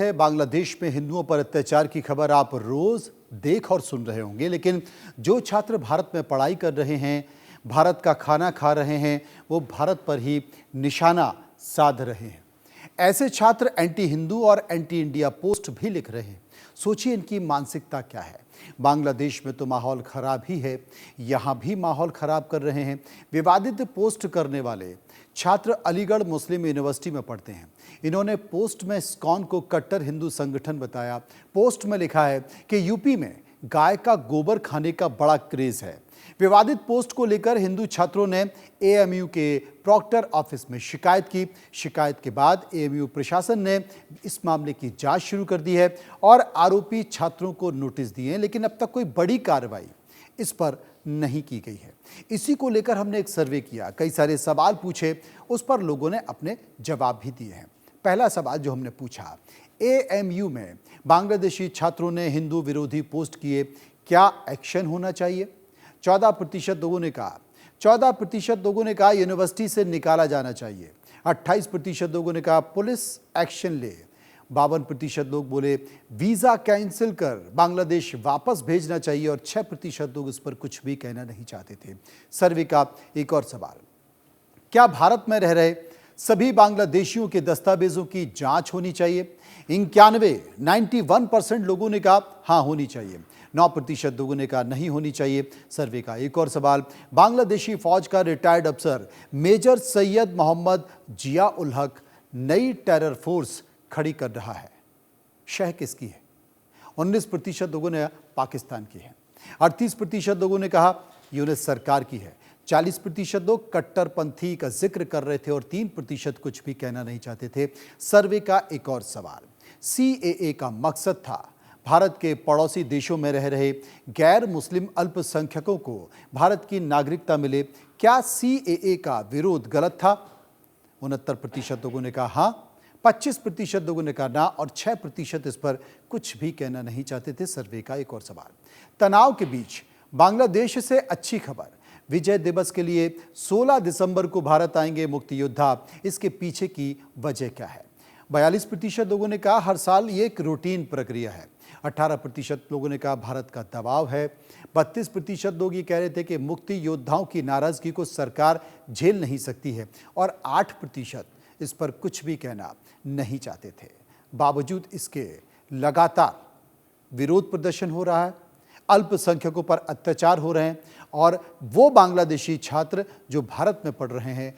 है बांग्लादेश में हिंदुओं पर अत्याचार की खबर आप रोज देख और सुन रहे होंगे, लेकिन जो छात्र भारत में पढ़ाई कर रहे हैं, भारत का खाना खा रहे हैं, वो भारत पर ही निशाना साध रहे हैं। ऐसे छात्र एंटी हिंदू और एंटी इंडिया पोस्ट भी लिख रहे हैं। सोचिए इनकी मानसिकता क्या है। बांग्लादेश में तो माहौल खराब ही है, यहाँ भी माहौल खराब कर रहे हैं। विवादित पोस्ट करने वाले छात्र अलीगढ़ मुस्लिम यूनिवर्सिटी में पढ़ते हैं। इन्होंने पोस्ट में इस्कॉन को कट्टर हिंदू संगठन बताया। पोस्ट में लिखा है कि यूपी में गाय का गोबर खाने का बड़ा क्रेज है। विवादित पोस्ट को लेकर हिंदू छात्रों ने एएमयू के प्रॉक्टर ऑफिस में शिकायत की। शिकायत के बाद एएमयू प्रशासन ने इस मामले की जांच शुरू कर दी है और आरोपी छात्रों को नोटिस दिए हैं, लेकिन अब तक कोई बड़ी कार्रवाई इस पर नहीं की गई है। इसी को लेकर हमने एक सर्वे किया, कई सारे सवाल पूछे, उस पर लोगों ने अपने जवाब भी दिए हैं। पहला सवाल जो हमने पूछा, एएमयू में बांग्लादेशी छात्रों ने हिंदू विरोधी पोस्ट किए, क्या एक्शन होना चाहिए? 14% लोगों ने कहा यूनिवर्सिटी से निकाला जाना चाहिए। 28% लोगों ने कहा पुलिस एक्शन ले। 52% लोग बोले वीजा कैंसिल कर बांग्लादेश वापस भेजना चाहिए और 6% लोग इस पर कुछ भी कहना नहीं चाहते थे। सर्वे का एक और सवाल, क्या भारत में रह रहे सभी बांग्लादेशियों के दस्तावेजों की जांच होनी चाहिए? 91% लोगों ने कहा हाँ होनी चाहिए। 9% लोगों ने कहा नहीं होनी चाहिए। सर्वे का एक और सवाल, बांग्लादेशी फौज का रिटायर्ड अफसर मेजर सैयद मोहम्मद जिया उल हक नई टेरर फोर्स खड़ी कर रहा है, शह किसकी है? 19% लोगों ने पाकिस्तान की है। 38% लोगों ने कहा यूनिस सरकार की है। 40% लोग कट्टरपंथी का जिक्र कर रहे थे और 3% कुछ भी कहना नहीं चाहते थे। सर्वे का एक और सवाल, सीएए का मकसद था भारत के पड़ोसी देशों में रह रहे गैर मुस्लिम अल्पसंख्यकों को भारत की नागरिकता मिले, क्या सीएए का विरोध गलत था? 69% लोगों ने कहा हाँ, 25% लोगों ने कहा ना और 6% इस पर कुछ भी कहना नहीं चाहते थे। सर्वे का एक और सवाल, तनाव के बीच बांग्लादेश से अच्छी खबर, विजय दिवस के लिए 16 दिसंबर को भारत आएंगे मुक्ति योद्धा, इसके पीछे की वजह क्या है? 42% लोगों ने कहा हर साल ये एक रूटीन प्रक्रिया है। 18% लोगों ने कहा भारत का दबाव है। 32% लोग ये कह रहे थे कि मुक्ति योद्धाओं की नाराजगी को सरकार झेल नहीं सकती है और 8% इस पर कुछ भी कहना नहीं चाहते थे। बावजूद इसके लगातार विरोध प्रदर्शन हो रहा है, अल्पसंख्यकों पर अत्याचार हो रहे हैं और वो बांग्लादेशी छात्र जो भारत में पढ़ रहे हैं